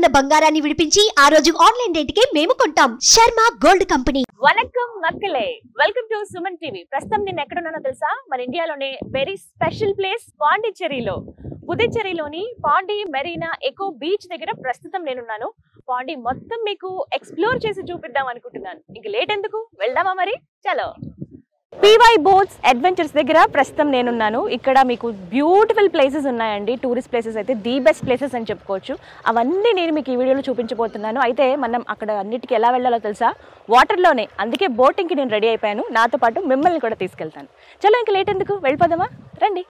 ఉన్న బంగారాన్ని విడిపించి ఆ రోజు ఆన్లైన్ రేటుకే మేము కొంటాం. Sharma gold company. వనక్కం మక్కలే, వెల్కమ్ టు సుమన్ టీవీ. ప్రస్తుతం నేను ఎక్కడున్నానో తెలుసా? మన ఇండియాలోనే వెరీ స్పెషల్ ప్లేస్ పాండిచ్చేరిలో. పుదుచ్చేరిలోని పాండి మెరీనా ఎకో బీచ్ దగ్గర ప్రస్తుతం నేనున్నాను. పాండి మొత్తం మీకు ఎక్స్ప్లోర్ చేసి చూపిద్దాం అనుకుంటున్నాను. ఇంక లేట్ ఎందుకు, వెళ్దామా మరి? చలో. పీవై బోట్స్ అడ్వెంచర్స్ దగ్గర ప్రస్తుతం నేనున్నాను. ఇక్కడ మీకు బ్యూటిఫుల్ ప్లేసెస్ ఉన్నాయండి. టూరిస్ట్ ప్లేసెస్ అయితే ది బెస్ట్ ప్లేసెస్ అని చెప్పుకోవచ్చు. అవన్నీ నేను మీకు ఈ వీడియోలో చూపించబోతున్నాను. అయితే మనం అక్కడ అన్నిటికీ ఎలా వెళ్ళాలో తెలుసా? వాటర్లోనే. అందుకే బోటింగ్కి నేను రెడీ అయిపోయాను. నాతో పాటు మిమ్మల్ని కూడా తీసుకెళ్తాను. చలో, ఇంక లేట్ ఎందుకు, వెళ్ళిపోదామా? రండి.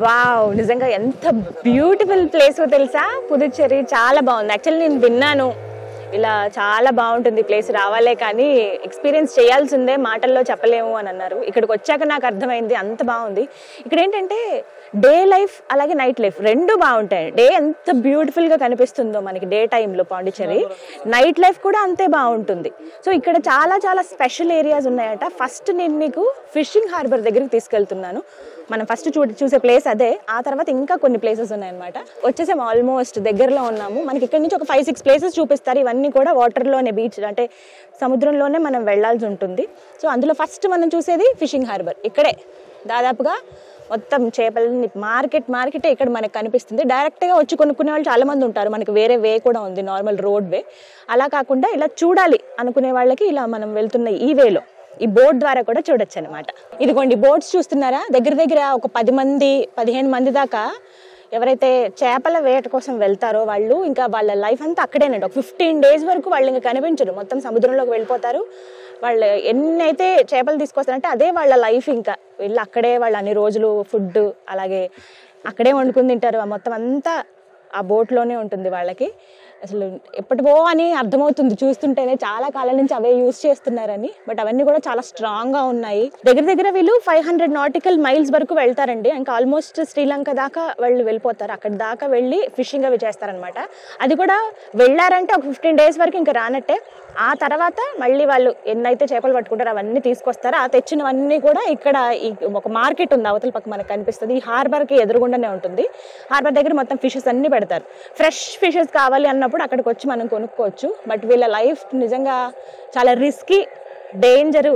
వావ్, నిజంగా ఎంత బ్యూటిఫుల్ ప్లేస్ తెలుసా? పుదుచ్చేరి చాలా బాగుంది. యాక్చువల్లీ నేను విన్నాను ఇలా చాలా బాగుంటుంది ప్లేస్, రావాలే కానీ ఎక్స్పీరియన్స్ చేయాల్సిందే, మాటల్లో చెప్పలేము అని అన్నారు. ఇక్కడికి వచ్చాక నాకు అర్థమైంది అంత బాగుంది. ఇక్కడ ఏంటంటే డే లైఫ్ అలాగే నైట్ లైఫ్ రెండు బాగుంటాయి. డే ఎంత బ్యూటిఫుల్గా కనిపిస్తుందో మనకి డే టైంలో పాండిచ్చేరి, నైట్ లైఫ్ కూడా అంతే బాగుంటుంది. సో ఇక్కడ చాలా చాలా స్పెషల్ ఏరియాస్ ఉన్నాయట. ఫస్ట్ నేను మీకు ఫిషింగ్ హార్బర్ దగ్గరికి తీసుకెళ్తున్నాను. మనం ఫస్ట్ చూసే ప్లేస్ అదే. ఆ తర్వాత ఇంకా కొన్ని ప్లేసెస్ ఉన్నాయన్నమాట. వచ్చేసాం, ఆల్మోస్ట్ దగ్గరలో ఉన్నాము. మనకి ఇక్కడ నుంచి ఒక 5-6 ప్లేసెస్ చూపిస్తారు. ఇవన్నీ కూడా వాటర్లోనే, బీచ్ అంటే సముద్రంలోనే మనం వెళ్లాల్సి ఉంటుంది. సో అందులో ఫస్ట్ మనం చూసేది ఫిషింగ్ హార్బర్. ఇక్కడే దాదాపుగా మొత్తం చేపలని మార్కెటే ఇక్కడ మనకు కనిపిస్తుంది. డైరెక్ట్గా వచ్చి కొనుక్కునే వాళ్ళు చాలా మంది ఉంటారు. మనకి వేరే వే కూడా ఉంది, నార్మల్ రోడ్ వే. అలా కాకుండా ఇలా చూడాలి అనుకునే వాళ్ళకి ఇలా మనం వెళ్తున్న ఈ వేలో ఈ బోట్ ద్వారా కూడా చూడొచ్చు అనమాట. ఇదిగోండి బోట్స్ చూస్తున్నారా? దగ్గర ఒక 10-15 మంది దాకా ఎవరైతే చేపల వేట కోసం వెళ్తారో వాళ్ళు ఇంకా వాళ్ళ లైఫ్ అంతా అక్కడేనండి. ఒక 15 days వరకు వాళ్ళు ఇంకా కనిపించరు, మొత్తం సముద్రంలోకి వెళ్ళిపోతారు. వాళ్ళు ఎన్నైతే చేపలు తీసుకొస్తారంటే అదే వాళ్ళ లైఫ్. ఇంకా వీళ్ళు అక్కడే వాళ్ళు అన్ని రోజులు ఫుడ్ అలాగే అక్కడే వండుకుని తింటారు. మొత్తం అంతా ఆ బోట్లోనే ఉంటుంది వాళ్ళకి. అసలు ఎప్పటివో అని అర్థమవుతుంది చూస్తుంటేనే, చాలా కాలం నుంచి అవే యూజ్ చేస్తున్నారని. బట్ అవన్నీ కూడా చాలా స్ట్రాంగ్గా ఉన్నాయి. దగ్గర వీళ్ళు 500 nautical miles వరకు వెళ్తారండి. ఇంకా ఆల్మోస్ట్ శ్రీలంక దాకా వాళ్ళు వెళ్ళిపోతారు. అక్కడ దాకా వెళ్ళి ఫిషింగ్ అవి చేస్తారనమాట. అది కూడా వెళ్ళారంటే ఒక 15 days వరకు ఇంకా రానట్టే. ఆ తర్వాత మళ్ళీ వాళ్ళు ఎన్నైతే చేపలు పట్టుకుంటారో అవన్నీ తీసుకొస్తారో ఆ తెచ్చినవన్నీ కూడా ఇక్కడ ఒక మార్కెట్ ఉంది అవతల పక్క మనకు కనిపిస్తుంది. ఈ హార్బర్కి ఎదురుగుండానే ఉంటుంది. హార్బర్ దగ్గర మొత్తం ఫిషెస్ అన్ని పెడతారు. ఫ్రెష్ ఫిషెస్ కావాలి అన్నప్పుడు అక్కడికి వచ్చి మనం కొనుక్కోవచ్చు. బట్ వీళ్ళ లైఫ్ నిజంగా చాలా రిస్కీ, డేంజరు,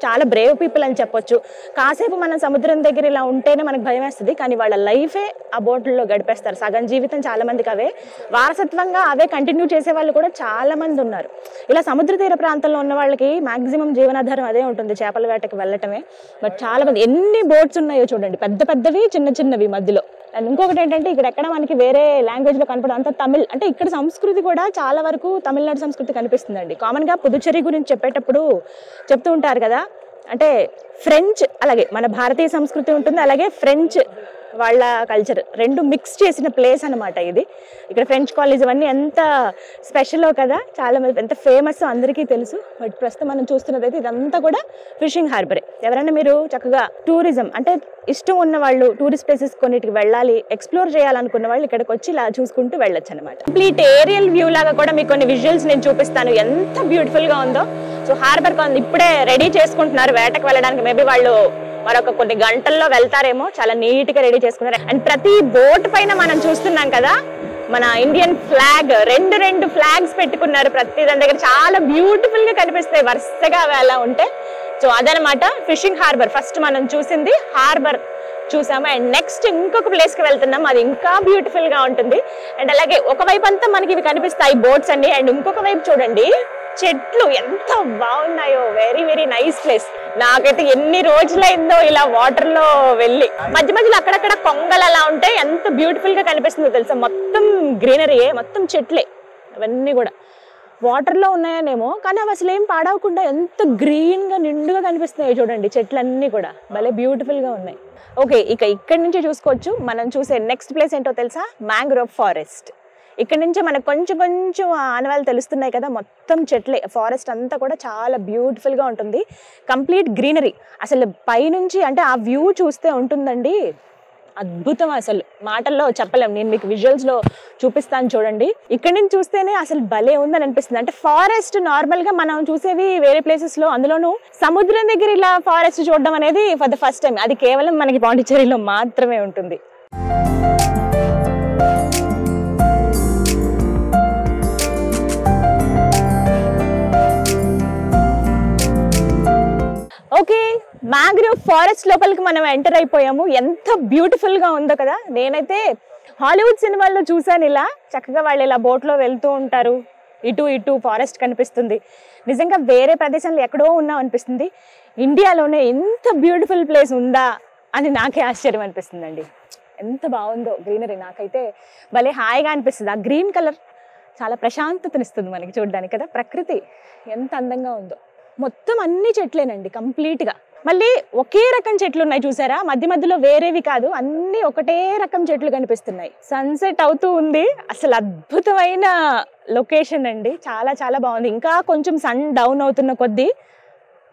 చాలా బ్రేవ్ పీపుల్ అని చెప్పొచ్చు. కాసేపు మనం సముద్రం దగ్గర ఇలా ఉంటేనే మనకు భయం వేస్తుంది, కానీ వాళ్ళ లైఫే ఆ బోట్లలో గడిపేస్తారు. సగం జీవితం చాలా మందికి అవే వారసత్వంగా అవే కంటిన్యూ చేసే వాళ్ళు కూడా చాలా మంది ఉన్నారు. ఇలా సముద్ర తీర ప్రాంతంలో ఉన్న వాళ్ళకి మాక్సిమం జీవనాధారం అదే ఉంటుంది, చేపల వేటకి వెళ్ళటమే. బట్ చాలా మంది ఎన్ని బోట్స్ ఉన్నాయో చూడండి, పెద్దవి చిన్నవి మధ్యలో. అండ్ ఇంకొకటి ఏంటంటే ఇక్కడ ఎక్కడ మనకి వేరే లాంగ్వేజ్ లో కనపడదు, అంత తమిళ్. అంటే ఇక్కడ సంస్కృతి కూడా చాలా వరకు తమిళనాడు సంస్కృతి కనిపిస్తుందండి. కామన్ గా పుదుచ్చేరి గురించి చెప్పేటప్పుడు చెప్తూ ఉంటారు కదా, అంటే ఫ్రెంచ్ అలాగే మన భారతీయ సంస్కృతి ఉంటుంది, అలాగే ఫ్రెంచ్ వాళ్ళ కల్చర్ రెండు మిక్స్ చేసిన ప్లేస్ అనమాట ఇది. ఇక్కడ ఫ్రెంచ్ కాలేజ్ అవన్నీ ఎంత స్పెషలో కదా, చాలా మంది ఎంత ఫేమస్ అందరికీ తెలుసు. బట్ ప్రస్తుతం మనం చూస్తున్నది అయితే ఇదంతా కూడా ఫిషింగ్ హార్బరే. ఎవరైనా మీరు చక్కగా టూరిజం అంటే ఇష్టం ఉన్న వాళ్ళు, టూరిస్ట్ ప్లేసెస్ కొన్నిటికి వెళ్ళాలి, ఎక్స్ప్లోర్ చేయాలనుకున్న వాళ్ళు ఇక్కడికి వచ్చి ఇలా చూసుకుంటూ వెళ్ళొచ్చు అనమాట. కంప్లీట్ ఏరియల్ వ్యూ లాగా కూడా మీకు కొన్ని విజువల్స్ నేను చూపిస్తాను, ఎంత బ్యూటిఫుల్ గా ఉందో. సో హార్బర్ ఇప్పుడే రెడీ చేసుకుంటున్నారు వేటకు వెళ్ళడానికి. మేబీ వాళ్ళు మరొక కొన్ని గంటల్లో వెళ్తారేమో. చాలా నీట్ గా రెడీ చేసుకున్నారు. అండ్ ప్రతి బోట్ పైన మనం చూస్తున్నాం కదా మన ఇండియన్ ఫ్లాగ్, రెండు ఫ్లాగ్స్ పెట్టుకున్నారు ప్రతి దాని దగ్గర. చాలా బ్యూటిఫుల్ గా కనిపిస్తాయి వరుసగా అలా ఉంటే. సో అదనమాట ఫిషింగ్ హార్బర్. ఫస్ట్ మనం చూసింది హార్బర్ చూసాము. అండ్ నెక్స్ట్ ఇంకొక ప్లేస్ కి వెళ్తున్నాం, అది ఇంకా బ్యూటిఫుల్ గా ఉంటుంది. అండ్ అలాగే ఒకవైపు అంతా మనకి ఇవి కనిపిస్తాయి బోట్స్ అన్ని, అండ్ ఇంకొక వైపు చూడండి చెట్లు ఎంత బాగున్నాయో. Very nice place. నాకైతే ఎన్ని రోజులైందో ఇలా వాటర్ లో వెళ్ళి. మధ్యలో అక్కడక్కడ కొంగలు అలా ఉంటాయి, ఎంత బ్యూటిఫుల్ గా కనిపిస్తుందో తెలుసా. మొత్తం గ్రీనరీయే, మొత్తం చెట్లే అవన్నీ కూడా. వాటర్ లో ఉన్నాయనేమో కానీ అవి అసలు ఏం పాడవకుండా ఎంత గ్రీన్ గా నిండుగా కనిపిస్తున్నాయో చూడండి. చెట్లన్నీ కూడా భలే బ్యూటిఫుల్ గా ఉన్నాయి. ఓకే, ఇక్కడి నుంచి చూసుకోవచ్చు. మనం చూసే నెక్స్ట్ ప్లేస్ ఏంటో తెలుసా? Mangrove forest. ఇక్కడ నుంచి మనకు కొంచెం ఆనవాళ్ళు తెలుస్తున్నాయి కదా, మొత్తం చెట్లే. ఫారెస్ట్ అంతా కూడా చాలా బ్యూటిఫుల్ గా ఉంటుంది, కంప్లీట్ గ్రీనరీ. అసలు పైనుంచి అంటే ఆ వ్యూ చూస్తే ఉంటుందండి, అద్భుతం, అసలు మాటల్లో చెప్పలేం. నేను మీకు విజువల్స్ లో చూపిస్తాను చూడండి. ఇక్కడ నుంచి చూస్తేనే అసలు భలే ఉందని అనిపిస్తుంది. అంటే ఫారెస్ట్ నార్మల్ గా మనం చూసేవి వేరే ప్లేసెస్ లో, అందులోనూ సముద్రం దగ్గర ఇలా ఫారెస్ట్ చూడడం అనేది ఫర్ ద ఫస్ట్ టైం. అది కేవలం మనకి పాండిచ్చేరిలో మాత్రమే ఉంటుంది. ఓకే, మ్యాంగ్రోవ్ ఫారెస్ట్ లోపలికి మనం ఎంటర్ అయిపోయాము. ఎంత బ్యూటిఫుల్ గా ఉందో కదా. నేనైతే హాలీవుడ్ సినిమాల్లో చూసాను, ఇలా చక్కగా వాళ్ళు ఇలా బోట్లో వెళ్తూ ఉంటారు, ఇటు ఇటు ఫారెస్ట్ కనిపిస్తుంది. నిజంగా వేరే ప్రదేశంలో ఎక్కడో ఉన్నాం అనిపిస్తుంది. ఇండియాలోనే ఎంత బ్యూటిఫుల్ ప్లేస్ ఉందా అని నాకే ఆశ్చర్యం అనిపిస్తుందండి. ఎంత బాగుందో గ్రీనరీ, నాకైతే భలే హాయిగా అనిపిస్తుంది. ఆ గ్రీన్ కలర్ చాలా ప్రశాంతతనిస్తుంది మనకి చూడడానికి కదా. ప్రకృతి ఎంత అందంగా ఉందో. మొత్తం అన్ని చెట్లేనండి కంప్లీట్గా. మళ్ళీ ఒకే రకం చెట్లు ఉన్నాయి చూసారా, మధ్య మధ్యలో వేరేవి కాదు, అన్ని ఒకటే రకం చెట్లు కనిపిస్తున్నాయి. సన్సెట్ అవుతూ ఉంది. అసలు అద్భుతమైన లొకేషన్ అండి, చాలా చాలా బాగుంది. ఇంకా కొంచెం సన్ డౌన్ అవుతున్న కొద్దీ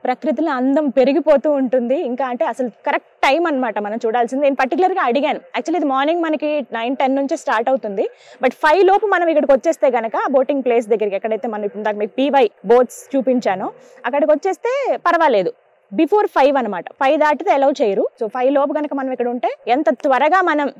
ప్రకృతిలో అందం పెరిగిపోతూ ఉంటుంది. ఇంకా అంటే అసలు కరెక్ట్ టైం అనమాట మనం చూడాల్సింది. నేను పర్టికులర్గా అడిగాను. యాక్చువల్లీ ఇది మార్నింగ్ మనకి 9-10 నుంచి స్టార్ట్ అవుతుంది. బట్ 5 లోపు మనం ఇక్కడికి వచ్చేస్తే కనుక బోటింగ్ ప్లేస్ దగ్గరికి, ఎక్కడైతే మనం ఇప్పుడు దాకా మీకు PY బోట్స్ చూపించానో అక్కడికి వచ్చేస్తే పర్వాలేదు. బిఫోర్ 5 అనమాట. 5 దాటితే అలౌ చేయరు. సో 5 లోపు కనుక మనం ఇక్కడ ఉంటే ఎంత త్వరగా మనం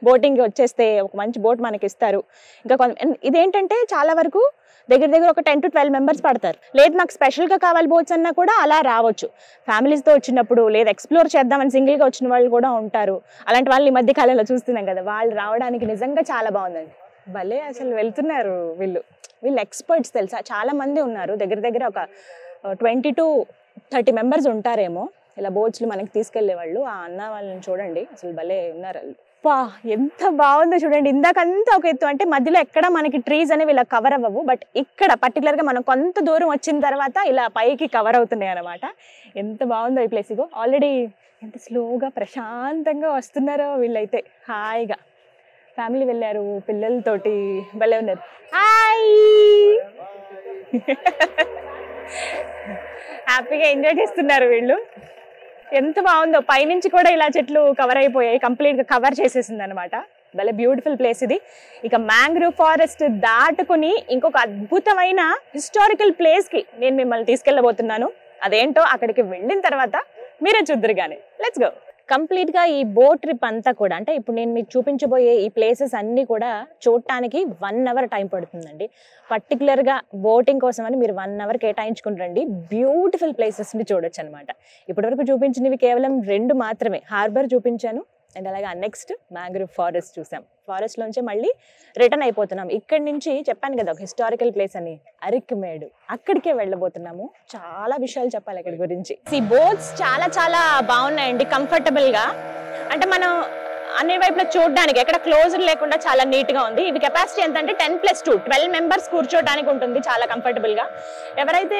బోటింగ్కి వచ్చేస్తే ఒక మంచి బోట్ మనకి ఇస్తారు. ఇంకా ఇదేంటంటే చాలా వరకు దగ్గర ఒక 10 to 12 మెంబర్స్ పడతారు. లేదు నాకు స్పెషల్గా కావాలి బోట్స్ అన్నా కూడా అలా రావచ్చు. ఫ్యామిలీస్తో వచ్చినప్పుడు, లేదా ఎక్స్ప్లోర్ చేద్దామని సింగిల్గా వచ్చిన వాళ్ళు కూడా ఉంటారు. అలాంటి వాళ్ళు ఈ మధ్య కాలంలో చూస్తున్నాం కదా, వాళ్ళు రావడానికి నిజంగా చాలా బాగుందండి. భలే అసలు వెళ్తున్నారు వీళ్ళు ఎక్స్పర్ట్స్ తెలుసా. చాలా మంది ఉన్నారు, దగ్గర ఒక 20 to 30 మెంబర్స్ ఉంటారేమో ఇలా బోట్స్లు మనకి తీసుకెళ్లే వాళ్ళు. ఆ అన్న వాళ్ళని చూడండి, అసలు భలే ఉన్నారు వాళ్ళు. పా ఎంత బాగుందో చూడండి. ఇందాకంతా ఒక ఎత్తు, అంటే మధ్యలో ఎక్కడ మనకి ట్రీస్ అనేవి ఇలా కవర్ అవ్వవు, బట్ ఇక్కడ పర్టికులర్గా మనం కొంత దూరం వచ్చిన తర్వాత ఇలా పైకి కవర్ అవుతున్నాయి అనమాట. ఎంత బాగుందో ఈ ప్లేస్. ఇగో ఆల్రెడీ ఎంత స్లోగా ప్రశాంతంగా వస్తున్నారో వీళ్ళైతే. హాయిగా ఫ్యామిలీ వెళ్ళారు పిల్లలతోటి, భలే ఉన్నారు. హాయ్ హ్యాపీగా ఎంజాయ్ చేస్తున్నారు వీళ్ళు. ఎంత బాగుందో. పైనుంచి కూడా ఇలా చెట్లు కవర్ అయిపోయాయి, కంప్లీట్గా కవర్ చేసేసింది అనమాట. భలే బ్యూటిఫుల్ ప్లేస్ ఇది. ఇక మ్యాంగ్రోవ్ ఫారెస్ట్ దాటుకుని ఇంకొక అద్భుతమైన హిస్టారికల్ ప్లేస్కి నేను మిమ్మల్ని తీసుకెళ్ళబోతున్నాను. అదేంటో అక్కడికి వెళ్ళిన తర్వాత మీరే చూద్దరు కానీ. Let's go. కంప్లీట్గా ఈ బోట్ ట్రిప్ అంతా కూడా, అంటే ఇప్పుడు నేను మీకు చూపించబోయే ఈ ప్లేసెస్ అన్నీ కూడా చూడటానికి 1 hour టైం పడుతుందండి. పర్టికులర్గా బోటింగ్ కోసం అని మీరు 1 hour కేటాయించుకుంటారండి. బ్యూటిఫుల్ ప్లేసెస్ని చూడొచ్చు అనమాట. ఇప్పటివరకు చూపించినవి కేవలం 2 మాత్రమే. హార్బర్ చూపించాను, అండ్ అలాగే నెక్స్ట్ మ్యాంగ్రోవ్ ఫారెస్ట్ చూసాం. ఫారెస్ట్లోంచి మళ్ళీ రిటర్న్ అయిపోతున్నాం. ఇక్కడి నుంచి చెప్పాను కదా ఒక హిస్టారికల్ ప్లేస్ అని, అరిక్మేడ్, అక్కడికే వెళ్ళబోతున్నాము. చాలా విషయాలు చెప్పాలి అక్కడి గురించి. ఈ బోట్స్ చాలా చాలా బాగున్నాయండి, కంఫర్టబుల్గా. అంటే మనం అన్ని వైపులో చూడడానికి ఎక్కడ క్లోజర్ లేకుండా చాలా నీట్గా ఉంది. ఇవి కెపాసిటీ ఎంత అంటే 10+2 12 మెంబర్స్ కూర్చోడానికి ఉంటుంది చాలా కంఫర్టబుల్గా. ఎవరైతే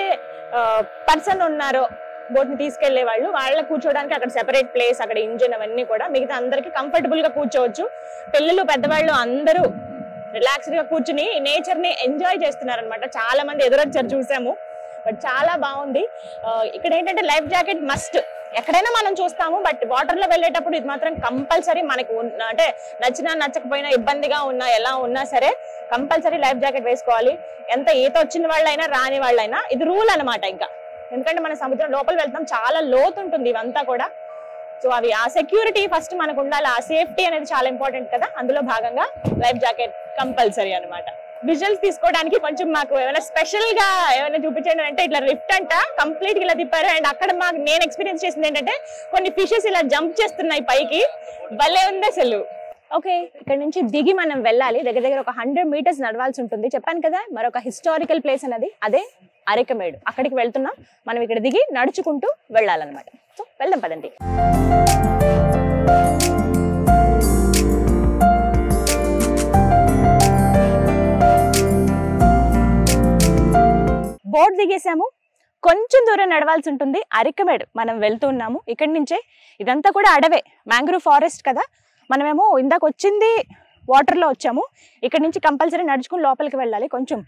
పర్సన్ ఉన్నారో బోట్ని తీసుకెళ్లే వాళ్ళు, వాళ్ళకి కూర్చోడానికి అక్కడ సెపరేట్ ప్లేస్, అక్కడ ఇంజిన్ అవన్నీ కూడా. మిగతా అందరికి కంఫర్టబుల్ గా కూర్చోవచ్చు. పిల్లలు పెద్దవాళ్ళు అందరూ రిలాక్స్డ్ గా కూర్చుని నేచర్ ని ఎంజాయ్ చేస్తున్నారు అనమాట. చాలా మంది ఎదురొచ్చారు చూసాము, బట్ చాలా బాగుంది. ఇక్కడ ఏంటంటే లైఫ్ జాకెట్ మస్ట్. ఎక్కడైనా మనం చూస్తాము, బట్ వాటర్ లో వెళ్ళేటప్పుడు ఇది మాత్రం కంపల్సరీ మనకి. అంటే నచ్చినా నచ్చకపోయినా, ఇబ్బందిగా ఉన్నా ఎలా ఉన్నా సరే కంపల్సరీ లైఫ్ జాకెట్ వేసుకోవాలి. ఎంత ఈత వచ్చిన వాళ్ళైనా రాని వాళ్ళైనా ఇది రూల్ అనమాట. ఇంకా ఎందుకంటే మన సముద్రం లోపల వెళ్తాం, చాలా లోతు ఉంటుంది ఇవంతా కూడా. సో అవి ఆ సెక్యూరిటీ ఫస్ట్ మనకు ఉండాలి, ఆ సేఫ్టీ అనేది చాలా ఇంపార్టెంట్ కదా. అందులో భాగంగా లైఫ్ జాకెట్ కంపల్సరీ అనమాట. విజువల్స్ తీసుకోవడానికి కొంచెం మాకు ఏమైనా స్పెషల్ గా ఏమైనా చూపించండి అంటే, ఇట్లా లిఫ్ట్ అంట కంప్లీట్ గా ఇలా తిప్పారు. అండ్ అక్కడ మాకు నేను ఎక్స్పీరియన్స్ చేసింది ఏంటంటే, కొన్ని ఫిషెస్ ఇలా జంప్ చేస్తున్నాయి పైకి, భలే ఉంది అసలు. ఓకే, ఇక్కడ నుంచి దిగి మనం వెళ్ళాలి. దగ్గర ఒక 100 meters నడవాల్సి ఉంటుంది. చెప్పాను కదా మరొక హిస్టారికల్ ప్లేస్ అనేది, అదే అరిక్మేడ్. అక్కడికి వెళ్తున్నాం. మనం ఇక్కడ దిగి నడుచుకుంటూ వెళ్ళాలన్నమాట. సో వెళ్దాం పదండి. బోట్ దిగేసాము, కొంచెం దూరం నడవాల్సి ఉంటుంది. అరిక్మేడ్ మనం వెళ్తున్నాము. ఇక్కడి నుంచే ఇదంతా కూడా అడవే, మ్యాంగ్రోవ్ ఫారెస్ట్ కదా. మనమేమో ఇందాక వచ్చింది వాటర్లో వచ్చాము. ఇక్కడ నుంచి కంపల్సరీ నడుచుకుని లోపలికి వెళ్ళాలి. కొంచెం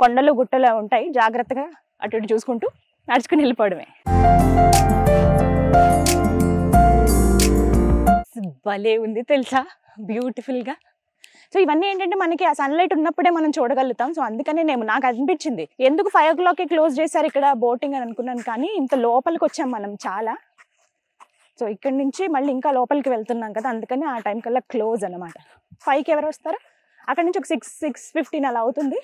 కొండలు గుట్టలు ఉంటాయి, జాగ్రత్తగా అటు ఇటు చూసుకుంటూ నడుచుకుని వెళ్ళిపోవడమే. భలే ఉంది తెలుసా, బ్యూటిఫుల్గా. సో ఇవన్నీ ఏంటంటే మనకి ఆ సన్లైట్ ఉన్నప్పుడే మనం చూడగలుగుతాం. సో అందుకనే నాకు అనిపించింది ఎందుకు 5 o'clockకి క్లోజ్ చేశారు ఇక్కడ బోటింగ్ అని అనుకున్నాను, కానీ ఇంత లోపలికి వచ్చాం మనం చాలా. సో ఇక్కడ నుంచి మళ్ళీ ఇంకా లోపలికి వెళ్తున్నాం కదా, అందుకని ఆ టైం కల్లా క్లోజ్ అనమాట. 5కి ఎవరు వస్తారో అక్కడ నుంచి ఒక 6-6:15 అలా అవుతుంది,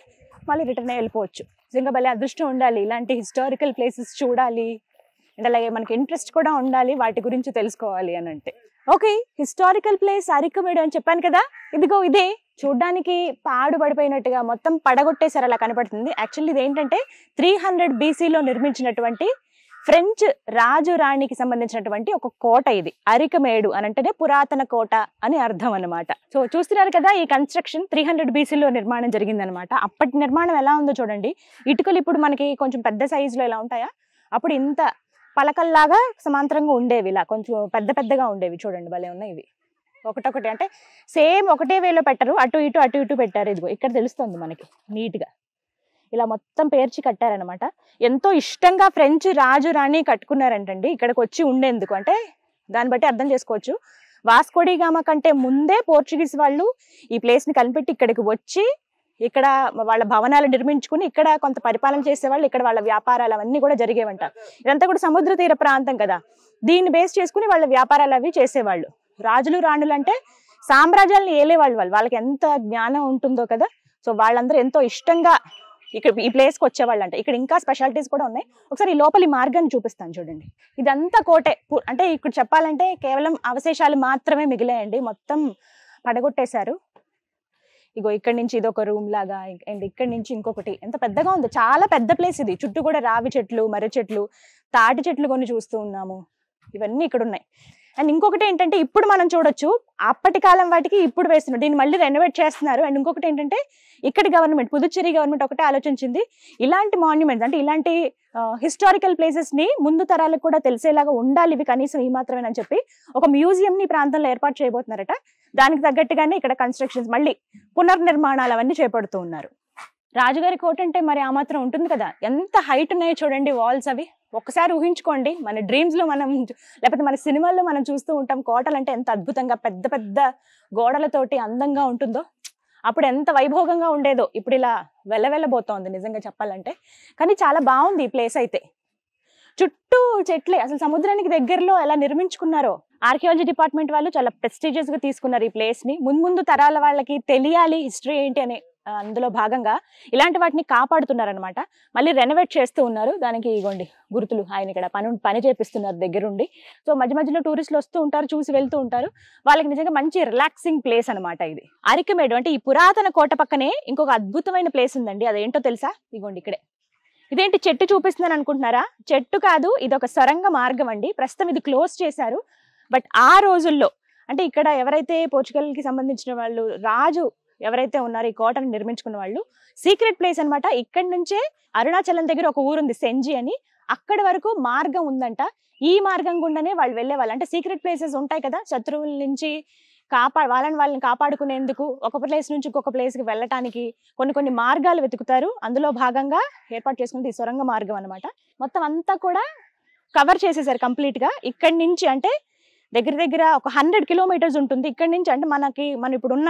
మళ్ళీ రిటర్న్ వెళ్ళిపోవచ్చు. నిజంగా భలే అదృష్టం ఉండాలి, ఇలాంటి హిస్టారికల్ ప్లేసెస్ చూడాలి అంటే అలాగే మనకి ఇంట్రెస్ట్ కూడా ఉండాలి వాటి గురించి తెలుసుకోవాలి అని అంటే. ఓకే, హిస్టారికల్ ప్లేస్ అరికమేడు అని చెప్పాను కదా, ఇదిగో ఇదే. చూడ్డానికి పాడుపడిపోయినట్టుగా మొత్తం పడగొట్టేసారు అలా కనపడుతుంది. యాక్చువల్లీ ఇది ఏంటంటే 300 BCలో నిర్మించినటువంటి ఫ్రెంచ్ రాజు రాణికి సంబంధించినటువంటి ఒక కోట ఇది. అరికమేడు అని అంటేనే పురాతన కోట అని అర్థం అనమాట. సో చూస్తున్నారు కదా, ఈ కన్స్ట్రక్షన్ 300 BCలో నిర్మాణం జరిగిందనమాట. అప్పటి నిర్మాణం ఎలా ఉందో చూడండి. ఇటుకలు ఇప్పుడు మనకి కొంచెం పెద్ద సైజులో ఎలా ఉంటాయా, అప్పుడు ఇంత పలకల్లాగా సమాంతరంగా ఉండేవి, ఇలా కొంచెం పెద్ద పెద్దగా ఉండేవి. చూడండి భలే ఉన్నాయి ఇవి, ఒకటొకటి అంటే సేమ్ ఒకటే వేలో పెట్టరు, అటు ఇటు పెట్టారు. ఇదిగో ఇక్కడ తెలుస్తుంది మనకి నీట్గా ఇలా మొత్తం పేర్చి కట్టారనమాట. ఎంతో ఇష్టంగా ఫ్రెంచ్ రాజు రాణి కట్టుకున్నారంటండి ఇక్కడికి వచ్చి ఉండేందుకు. అంటే దాన్ని బట్టి అర్థం చేసుకోవచ్చు, వాస్కోడి గామా కంటే ముందే పోర్చుగీస్ వాళ్ళు ఈ ప్లేస్ని కనిపెట్టి ఇక్కడికి వచ్చి ఇక్కడ వాళ్ళ భవనాలు నిర్మించుకుని ఇక్కడ కొంత పరిపాలన చేసేవాళ్ళు, ఇక్కడ వాళ్ళ వ్యాపారాలు అవన్నీ కూడా జరిగేవంట. ఇదంతా కూడా సముద్ర తీర ప్రాంతం కదా, దీన్ని బేస్ చేసుకుని వాళ్ళ వ్యాపారాలు అవి చేసేవాళ్ళు. రాజులు రాణులు అంటే సామ్రాజ్యాలను ఏలేవాళ్ళు, వాళ్ళకి ఎంత జ్ఞానం ఉంటుందో కదా. సో వాళ్ళందరూ ఎంతో ఇష్టంగా ఇక్కడ ఈ ప్లేస్కి వచ్చేవాళ్ళు అంట. ఇక్కడ ఇంకా స్పెషాలిటీస్ కూడా ఉన్నాయి. ఒకసారి ఈ లోపలి మార్గాన్ని చూపిస్తాను చూడండి. ఇదంతా కోటే, అంటే ఇక్కడ చెప్పాలంటే కేవలం అవశేషాలు మాత్రమే మిగిలాయండి, మొత్తం పడగొట్టేశారు. ఇగో ఇక్కడ నుంచి ఇదొక రూమ్ లాగా, అండ్ ఇక్కడ నుంచి ఇంకొకటి. ఎంత పెద్దగా ఉంది, చాలా పెద్ద ప్లేస్ ఇది. చుట్టూ కూడా రావి చెట్లు, మర్రి చెట్లు, తాటి చెట్లు కొన్ని చూస్తూ ఉన్నాము. ఇవన్నీ ఇక్కడ ఉన్నాయి. అండ్ ఇంకొకటి ఏంటంటే ఇప్పుడు మనం చూడొచ్చు, అప్పటి కాలం వాటికి ఇప్పుడు వేస్తున్నారు, దీన్ని మళ్ళీ రెనోవేట్ చేస్తున్నారు. అండ్ ఇంకొకటి ఏంటంటే ఇక్కడ గవర్నమెంట్, పుదుచ్చేరి గవర్నమెంట్ ఒకటే ఆలోచించింది, ఇలాంటి మాన్యుమెంట్స్ అంటే ఇలాంటి హిస్టారికల్ ప్లేసెస్ ని ముందు తరాలకు కూడా తెలిసేలాగా ఉండాలి, ఇవి కనీసం ఈ మాత్రమేనని చెప్పి ఒక మ్యూజియం ని ప్రాంతంలో ఏర్పాటు చేయబోతున్నారట. దానికి తగ్గట్టుగానే ఇక్కడ కన్స్ట్రక్షన్స్, మళ్ళీ పునర్నిర్మాణాలు అవన్నీ చేపడుతూ ఉన్నారు. రాజుగారి కోట అంటే మరి ఆ మాత్రం ఉంటుంది కదా, ఎంత హైట్ ఉన్నాయో చూడండి వాల్స్ అవి. ఒక్కసారి ఊహించుకోండి, మన డ్రీమ్స్ లో మనం లేకపోతే మన సినిమాల్లో మనం చూస్తూ ఉంటాం కోటలు అంటే ఎంత అద్భుతంగా పెద్ద పెద్ద గోడలతోటి అందంగా ఉంటుందో, అప్పుడు ఎంత వైభోగంగా ఉండేదో. ఇప్పుడు ఇలా వెళ్ళబోతోంది నిజంగా చెప్పాలంటే. కానీ చాలా బాగుంది ఈ ప్లేస్ అయితే, చుట్టూ చెట్లే. అసలు సముద్రానికి దగ్గరలో ఎలా నిర్మించుకున్నారో ఆర్కియాలజీ డిపార్ట్మెంట్ వాళ్ళు చాలా ప్రెస్టీజియస్ గా తీసుకున్నారు ఈ ప్లేస్ ని. ముందు తరాల వాళ్ళకి తెలియాలి హిస్టరీ ఏంటి అని అందులో భాగంగా ఇలాంటి వాటిని కాపాడుతున్నారనమాట. మళ్ళీ రెనోవేట్ చేస్తూ ఉన్నారు. దానికి ఇగోండి గుర్తులు, ఆయన ఇక్కడ పని చేపిస్తున్నారు దగ్గరుండి. సో మధ్యలో టూరిస్టులు వస్తూ ఉంటారు, చూసి వెళ్తూ ఉంటారు. వాళ్ళకి నిజంగా మంచి రిలాక్సింగ్ ప్లేస్ అనమాట ఇది. అరికమేడు అంటే ఈ పురాతన కోట పక్కనే ఇంకొక అద్భుతమైన ప్లేస్ ఉందండి. అదేంటో తెలుసా? ఇగోండి ఇక్కడే. ఇదేంటి చెట్టు చూపిస్తున్నాను అనుకుంటున్నారా? చెట్టు కాదు, ఇది ఒక సొరంగ మార్గం అండి. ప్రస్తుతం ఇది క్లోజ్ చేశారు. బట్ ఆ రోజుల్లో అంటే ఇక్కడ ఎవరైతే పోర్చుగల్కి సంబంధించిన వాళ్ళు, రాజు ఎవరైతే ఉన్నారో ఈ కోటను నిర్మించుకున్న వాళ్ళు, సీక్రెట్ ప్లేస్ అనమాట. ఇక్కడి నుంచే అరుణాచలం దగ్గర ఒక ఊరుంది సెంజి అని, అక్కడి వరకు మార్గం ఉందంట. ఈ మార్గం గుండానే వాళ్ళు వెళ్ళేవాళ్ళు. అంటే సీక్రెట్ ప్లేసెస్ ఉంటాయి కదా, శత్రువుల నుంచి వాళ్ళని కాపాడుకునేందుకు ఒక ప్లేస్ నుంచి ఇంకొక ప్లేస్కి వెళ్ళటానికి కొన్ని మార్గాలు వెతుకుతారు. అందులో భాగంగా ఏర్పాటు చేసుకుంటే ఈ సొరంగ మార్గం అనమాట. మొత్తం అంతా కూడా కవర్ చేసేసారు కంప్లీట్ గా. ఇక్కడి నుంచి అంటే దగ్గర ఒక 100 కిలోమీటర్స్ ఉంటుంది. ఇక్కడి నుంచి అంటే మనం ఇప్పుడు ఉన్న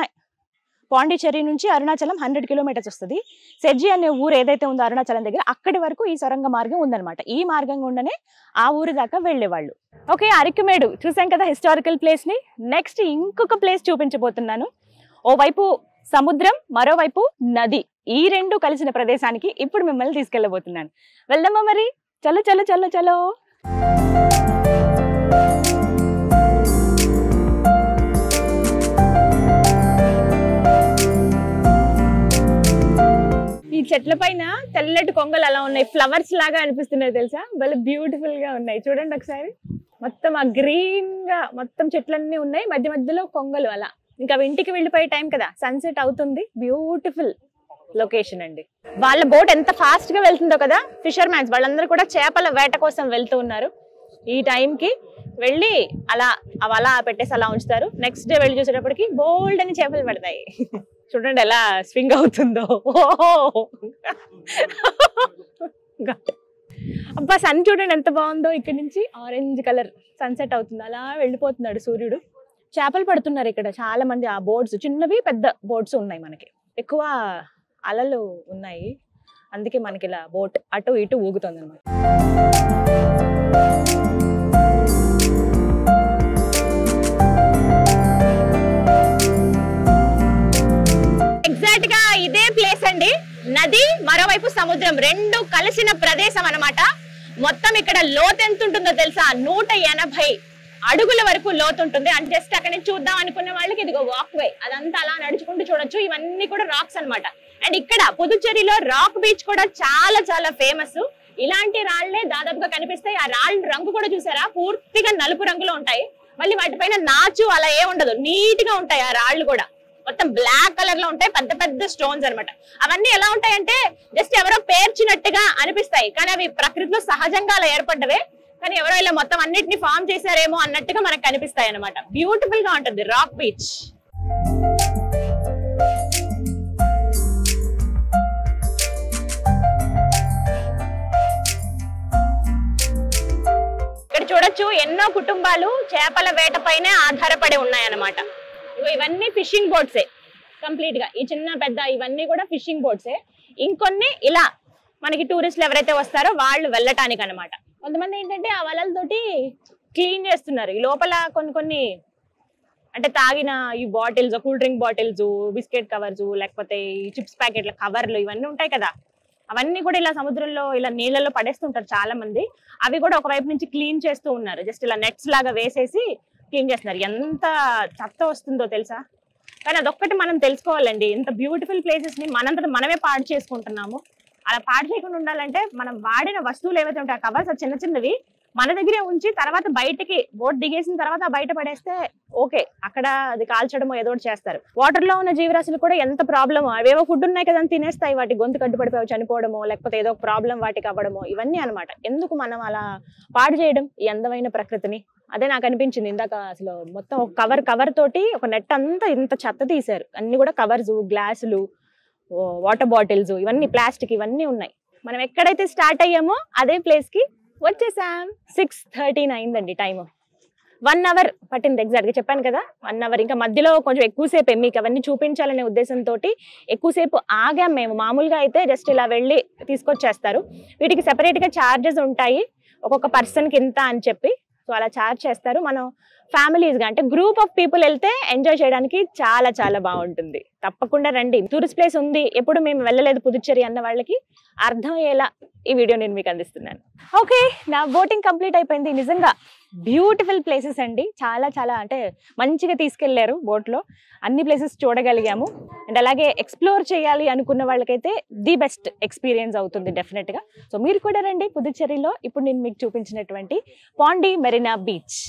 పాండిచ్చేరి నుంచి అరుణాచలం 100 కిలోమీటర్స్ వస్తుంది. సెజ్జి అనే ఊరు ఏదైతే ఉందో అరుణాచలం దగ్గర, అక్కడి వరకు ఈ సొరంగ మార్గం ఉందన్నమాట. ఈ మార్గం గుండానే ఆ ఊరి దాకా వెళ్ళేవాళ్ళు. ఓకే, అరికమేడు చూసాం కదా హిస్టారికల్ ప్లేస్ ని. నెక్స్ట్ ఇంకొక ప్లేస్ చూపించబోతున్నాను. ఓవైపు సముద్రం, మరోవైపు నది, ఈ రెండు కలిసిన ప్రదేశానికి ఇప్పుడు మిమ్మల్ని తీసుకెళ్ళబోతున్నాను. వెళ్దామా మరి? చలో చలో చలో చలో. ఈ చెట్ల పైన తెల్లటి కొంగలు అలా ఉన్నాయి, ఫ్లవర్స్ లాగా అనిపిస్తున్నాయి తెలుసా, భలే బ్యూటిఫుల్ గా ఉన్నాయి. చూడండి ఒకసారి, మొత్తం ఆ గ్రీన్ గా మొత్తం చెట్లన్నీ ఉన్నాయి, మధ్యలో కొంగలు అలా. ఇంకా ఇంటికి వెళ్ళిపోయే టైం కదా, సన్సెట్ అవుతుంది. బ్యూటిఫుల్ లొకేషన్ అండి. వాళ్ళ బోట్ ఎంత ఫాస్ట్ గా వెళ్తుందో కదా. ఫిషర్ మ్యాన్స్ వాళ్ళందరూ కూడా చేపల వేట కోసం వెళ్తూ ఉన్నారు. ఈ టైంకి వెళ్ళి అలా పెట్టేసి అలా ఉంచుతారు. నెక్స్ట్ డే వెళ్ళి చూసేటప్పటికి బోల్డ్ అని చేపలు పడతాయి. చూడండి ఎలా స్వింగ్ అవుతుందో. అబ్బా, సన్ చూడండి ఎంత బాగుందో. ఇక్కడ నుంచి ఆరెంజ్ కలర్ సన్సెట్ అవుతుంది, అలా వెళ్ళిపోతున్నాడు సూర్యుడు. చేపలు పడుతున్నారు ఇక్కడ చాలా మంది. ఆ బోట్స్ చిన్నవి పెద్ద బోట్స్ ఉన్నాయి, మనకి ఎక్కువ అలలు ఉన్నాయి, అందుకే మనకి ఇలా బోట్ అటు ఇటు ఊగుతుంది అనమాట. ఎగ్జాక్ట్ గా ఇదే ప్లేస్ అండి, నది మరోవైపు సముద్రం రెండు కలిసిన ప్రదేశం అన్నమాట. మొత్తం ఇక్కడ లోతు ఎంత ఉంటుందో తెలుసా, 180 అడుగుల వరకు లోతు ఉంటుంది. అండ్ జస్ట్ అక్కడ నుంచి చూద్దాం అనుకునే వాళ్ళకి ఇదిగో వాక్ వే, అదంతా అలా నడుచుకుంటూ చూడొచ్చు. ఇవన్నీ కూడా రాక్స్ అన్నమాట. అండ్ ఇక్కడ పుదుచ్చేరిలో రాక్ బీచ్ కూడా చాలా చాలా ఫేమస్. ఇలాంటి రాళ్లే దాదాపుగా కనిపిస్తాయి. ఆ రాళ్ళ రంగు కూడా చూసారా, పూర్తిగా నలుపు రంగులో ఉంటాయి. మళ్ళీ వాటిపైన నాచు అలా ఏ ఉండదు, నీట్ గా ఉంటాయి. ఆ రాళ్లు కూడా మొత్తం బ్లాక్ కలర్ లో ఉంటాయి, పెద్ద పెద్ద స్టోన్స్ అనమాట. అవన్నీ ఎలా ఉంటాయంటే జస్ట్ ఎవరో పేర్చినట్టుగా అనిపిస్తాయి, కానీ అవి ప్రకృతిలో సహజంగా అలా ఏర్పడ్డవే. కానీ ఎవరో ఇలా మొత్తం అన్నిటిని ఫామ్ చేశారేమో అన్నట్టుగా మనకు కనిపిస్తాయి అనమాట. బ్యూటిఫుల్ గా ఉంటుంది రాక్ బీచ్. ఇక్కడ చూడొచ్చు ఎన్నో కుటుంబాలు చేపల వేటపైనే ఆధారపడి ఉన్నాయన్నమాట. ఇవన్నీ ఫిషింగ్ బోట్సే కంప్లీట్ గా, ఈ చిన్న పెద్ద ఇవన్నీ కూడా ఫిషింగ్ బోట్సే. ఇంకొన్ని ఇలా మనకి టూరిస్టులు ఎవరైతే వస్తారో వాళ్ళు వెళ్ళటానికి అనమాట. కొంతమంది ఏంటంటే ఆ వలలతోటి క్లీన్ చేస్తున్నారు. ఈ లోపల కొన్ని అంటే తాగిన ఈ bottles, cool drink bottles, biscuit covers, లేకపోతే ఈ చిప్స్ ప్యాకెట్ల కవర్లు ఇవన్నీ ఉంటాయి కదా, అవన్నీ కూడా ఇలా సముద్రంలో ఇలా నీళ్ళలో పడేస్తుంటారు చాలా మంది. అవి కూడా ఒకవైపు నుంచి క్లీన్ చేస్తూ ఉన్నారు. జస్ట్ ఇలా నెట్స్ లాగా వేసేసి క్లీన్ చేస్తున్నారు. ఎంత చెత్త వస్తుందో తెలుసా. కానీ అదొక్కటి మనం తెలుసుకోవాలండి, ఇంత బ్యూటిఫుల్ ప్లేసెస్ ని మనంతట మనమే పాడు చేసుకుంటున్నాము. అలా పాడు చేయకుండా ఉండాలంటే మనం వాడిన వస్తువులు ఏవైతే ఉంటాయి, కవర్స్ చిన్న చిన్నవి మన దగ్గరే ఉంచి తర్వాత బయటకి బోట్ దిగేసిన తర్వాత బయట పడేస్తే ఓకే, అక్కడ అది కాల్చడమో ఏదో ఒకటి చేస్తారు. వాటర్ లో ఉన్న జీవరాశులు కూడా ఎంత ప్రాబ్లమో, అవేవో ఫుడ్ ఉన్నాయి కదా అని తినేస్తాయి, వాటి గొంతు కట్టుపడిపోయి చనిపోవడమో లేకపోతే ఏదో ఒక ప్రాబ్లం వాటికి అవ్వడమో ఇవన్నీ అనమాట. ఎందుకు మనం అలా పాడు చేయడం ఈ అందమైన ప్రకృతిని? అదే నాకు అనిపించింది ఇందాక. అసలు మొత్తం ఒక కవర్ తోటి ఒక నెట్ అంతా ఇంత చెత్త తీశారు. అన్ని కూడా కవర్స్, గ్లాసులు, వాటర్ బాటిల్స్, ఇవన్నీ ప్లాస్టిక్ ఇవన్నీ ఉన్నాయి. మనం ఎక్కడైతే స్టార్ట్ అయ్యామో అదే ప్లేస్ కి వచ్చేసాం. 6:13 అయిందండి టైం. 1 అవర్ పట్టింది ఎగ్జాక్ట్ గా, చెప్పాను కదా 1 అవర్. ఇంకా మధ్యలో కొంచెం ఎక్కువసేపు మీకు అవన్నీ చూపించాలనే ఉద్దేశంతో ఎక్కువసేపు ఆగాం మేము. మామూలుగా అయితే జస్ట్ ఇలా వెళ్ళి తీసుకొచ్చేస్తారు. వీటికి సెపరేట్ గా ఛార్జెస్ ఉంటాయి, ఒక్కొక్క పర్సన్ కి ఇంత అని చెప్పి. సో అలా ఛార్జ్ చేస్తారు. మనం ఫ్యామిలీస్ గా అంటే గ్రూప్ ఆఫ్ పీపుల్ వెళ్తే ఎంజాయ్ చేయడానికి చాలా చాలా బాగుంటుంది. తప్పకుండా రండి. టూరిస్ట్ ప్లేస్ ఉంది, ఎప్పుడు మేము వెళ్ళలేదు పుదుచ్చేరి అన్న వాళ్ళకి అర్థమయ్యేలా ఈ వీడియో నేను మీకు అందిస్తున్నాను. ఓకే, నా బోటింగ్ కంప్లీట్ అయిపోయింది. నిజంగా బ్యూటిఫుల్ ప్లేసెస్ అండి, చాలా చాలా అంటే మంచిగా తీసుకెళ్లారు బోట్ లో. అన్ని ప్లేసెస్ చూడగలిగాము. అండ్ అలాగే ఎక్స్ప్లోర్ చేయాలి అనుకున్న వాళ్ళకైతే ది బెస్ట్ ఎక్స్పీరియన్స్ అవుతుంది డెఫినెట్ గా. సో మీరు కూడా రండి పుదుచ్చేరిలో ఇప్పుడు నేను మీకు చూపించినటువంటి పాండి మెరీనా బీచ్.